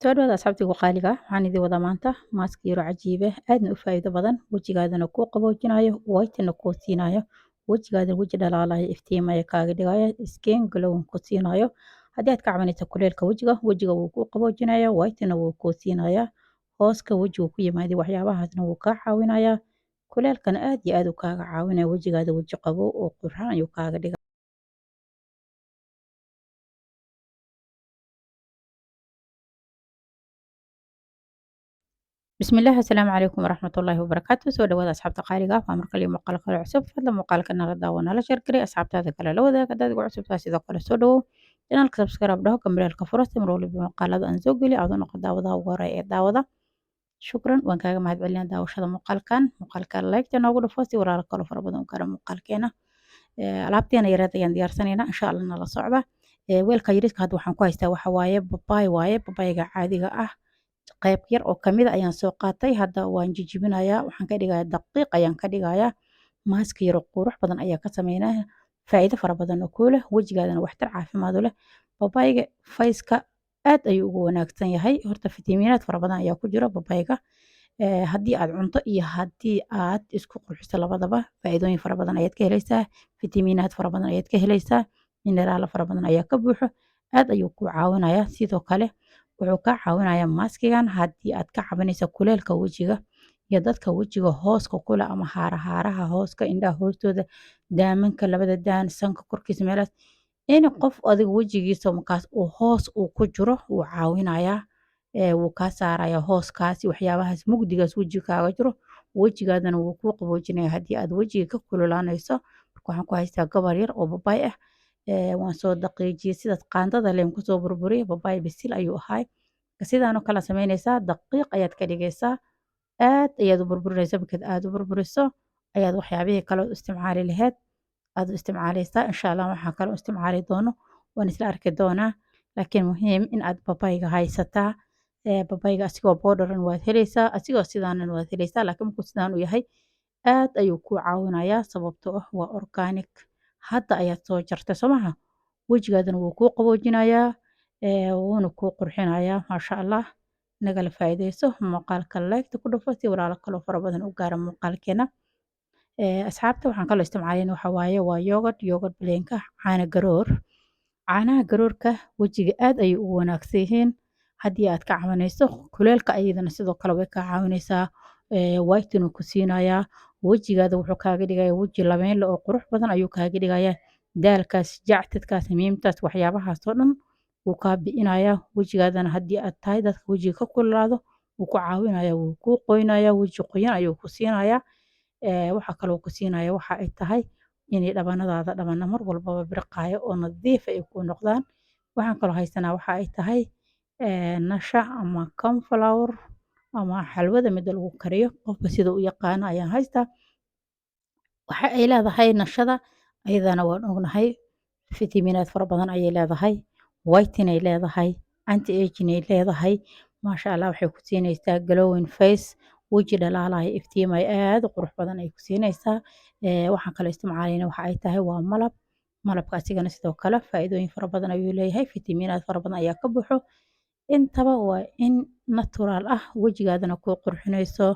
Soo dhawaada asxaabtiigu qaaliga ah, waxaan idin wadaa maanta maask yaro cajiib ah, aadna u faa'iido badan, wejigaadana kuu qaboojinayo, whiten-na kuu siinayo, wejigaadana weji dhalaalaya, iftiimaya kaaga dhigaya, skin glowing ku siinayo. Haddii aad ka cabanayso kuleylka wejiga, wejiga wuu kuu qaboojinaya, whiten-na wuu kuu siinaya, hooska wejigu ku yimaaday waxyaabahaasna wuu kaa caawinaya. Kuleylkana aad iyo aad uu kaaga caawinaya, wejigaada weji qabow oo qurxan ayuu kaaga dhigaya. بسم الله السلام عليكم ورحمة الله وبركاته soo dhawaada asxaabta qaaliga ah waa mar kale iyo muuqaal kale cusub fadlan muuqaalka nala daawo nala share gari asxaabtaada kale la wadaag haddaad igu cusub tahay sidoo kale soo dhawow channelka subscribe dhaho kambileelka furo si mar waliba muuqaalada aan soo geliyo aad u noqon daawadaha ugu horeeya ee daawada shukran waan kaaga mahadcelinaa daawashada muuqaalka like-ta noogu dhufo si walaalo kale fara badan u gaara muuqaalkeena alaabteena yareed ayaan diyaarsanaynaa insha allah nala socda weelka yariska hadda waxaan ku haystaa waxa waaye babaay waaye babaayga caadiga ah qayb yar oo kamid ayaan soo qaatay hadda waan jijibinayaa waxaan ka dhigayaa daqiiq ayaan ka dhigayaa maaska yar oo qurux badan ayaa ka sameynaya faa'iido fara badan oo kuu leh wejigaadana waxtar caafimaad u leh babaayga fayska aad ayuu ugu wanaagsan yahay horta fitamiinaad fara badan ayaa ku jira babaayga haddii aad cunto iyo haddii aad isku qurxiso labadaba faa'iidooyin fara badan ayaad ka helaysaa fitamiinaad fara badan ayaad ka helaysaa mineraalo fara badan ayaa ka buuxo aad ayuu kuu caawinayaa sidoo kale wuxuu kaa caawinayaa maaskigan haddii aad ka cabanaysa kuleelka wejiga iyo dadka wejiga hooska kule ama haaraha hooska indhaha hoostooda daamanka labada daan sanka korkiisa meelaas in qof adiga wejigiisa markaas uu hoos uu ku jiro wuu caawinayaa wuu kaa saarayaa hooskaasi waxyaabahaas mugdigaas wejiga kaaga jiro wejigaadana wuu kuu qaboojinaya haddii aad wejiga ka kululaanayso marka waxaan ku haystaa gabar yar oo babaay ah waan soo daqiijiyey sidaas qaandada leen kusoo burburiyey babaay bisil ayuu ahaay sidaanoo kale samaynaysaa daqiiq ayaad ka dhigaysaa aad ayaad u burburinaysaa markaad aad u burburiso ayaad waxyaabihii kale u isticmaali lahayd aad u isticmaalaysaa insha allah waxaa kale u isticmaali doono waan isla arki doonaa laakiin muhiim in aad babayga haysataa babayga asigoo bowdharan waad helaysaa asigoo sidaanan waad helaysaa laakiin markuu sidaan u yahay aad ayuu kuu caawinayaa sababtoo ah waa organic hadda ayaad soo jartay soo maha wejigaadana wuu kuu qaboojinayaa wuuna kuu qurxinayaa maasha allah nagala faa'iidayso muuqaalka like-ta ku dhufo si walaalo kaloo fara badan u gaara muuqaalkeena asxaabta waxaan kaloo isticmaalin waxa waaye waa yogurt bleenka caana garoor caanaha garoorka wejiga aad ayay ugu wanaagsan yihiin haddii aad ka cabanayso kuleelka ayadana sidoo kale way kaa caawinaysaa whiten ku siinayaa wejigaada wuxuu kaaga dhigayaa weji labeyn leh oo qurux badan ayuu kaaga dhigayaa daalkaas jactadkaas miimtaas waxyaabahaas oo dhan wuu kaa bi'inayaa wejigaadana haddii aad tahay dadka wejiga ka kululaado wuu ku caawinayaa wuu kuu qoynayaa weji qoyan ayuu ku siinayaa waxa kaloo ku siinaya waxa ay tahay inay dhabanadaada dhabana mar walbaba birqaayo oo nadiif ay ku noqdaan waxaan kaloo haysanaa waxa ay tahay nasha ama cornflour ama xalwada mida lagu kariyo qofka sida u yaqaano ayaan haystaa waxa ay leedahay nashada ayadana waan ognahay fitamiinaad fara badan ayay leedahay whiten ay leedahay anti aging ay leedahay maasha allah waxay ku siinaysaa glowing face weji dhalaalaya iftiimaya aad u qurux badan ay ku siinaysaa waxaan kaloo isticmaalayna waxa ay tahay waa malabka asigana sidoo kale faa'iidooyin fara badan ayuu leeyahay fitamiinaad fara badan ayaa ka buuxo intaba waa in natural ah wejigaadana kuu qurxinayso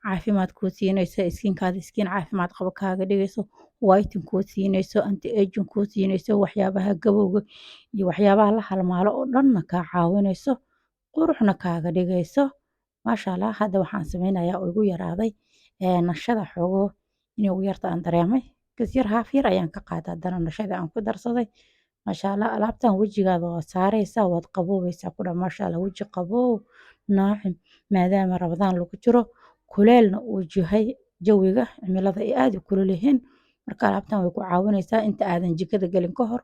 caafimaad kuu siinayso iskinkaada iskiin caafimaad qabo kaaga dhigayso whiten kuu siinayso anti aging kuu siinayso waxyaabaha gabowga iyo waxyaabaha la halmaalo oo dhanna kaa caawinayso quruxna kaaga dhigayso maasha allah hadda waxaan sameynayaa oo igu yaraaday nashada xoogo inay ugu yarta aan dareemay kasyar haaf yar ayaan ka qaadaa haddana nashada aan ku darsaday maasha allah alaabtan wejigaada waad saaraysaa waad qaboobaysaa ku dhan maasha allah weji qaboow naacim maadaama rabadaan lagu jiro kuleelna uu yahay jawiga cimilada ay aad u kulul yihiin marka alaabtan way ku caawinaysaa inta aadan jikada gelin ka hor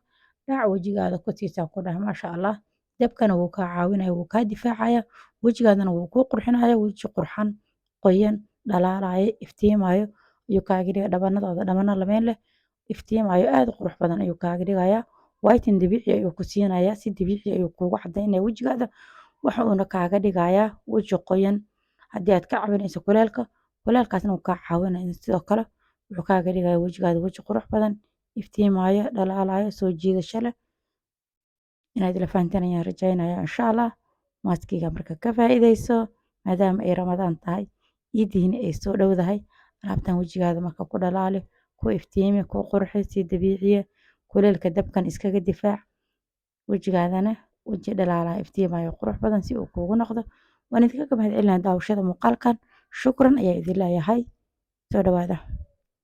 dhaac wejigaada ku siisaa ku dhah maasha allah dabkana wuu kaa caawinaya wuu kaa difaacaya wejigaadana wuu kuu qurxinaya weji qurxan qoyan dhalaalaya iftiimayo ayuu kaaga dhiga dhabanadaada dhabana labeyn leh iftiimayo aad u qurux badan ayuu kaaga dhigayaa whiten dabiici ayuu ku siinayaa si dabiici ayuu kuugu cadaynaya wejigaada waxa uuna kaaga dhigayaa weji qoyan haddii aad ka cabanayso kuleelkaasna wuu kaa caawinaya sidoo kale wuxuu kaaga dhigayaa wejigaada weji qurux badan iftiimayo dhalaalayo soo jiidasho leh inaad ila fahanteen ayaan rajaynaya insha allah maaskiga marka ka faa'iidayso maadaama ay Ramadaan tahay ciidiina ay soo dhowdahay alaabtan wejigaada marka ku dhalaali ku iftiimi ku qurxi si dabiiciya kuleelka dabkan iskaga difaac wejigaadana weji dhalaalaya iftiimayo qurux badan si uu kuugu noqdo waan idinkaga mahadcelinayaa daawashada muuqaalkan shukran ayaa idin leeyahay soo dhawaada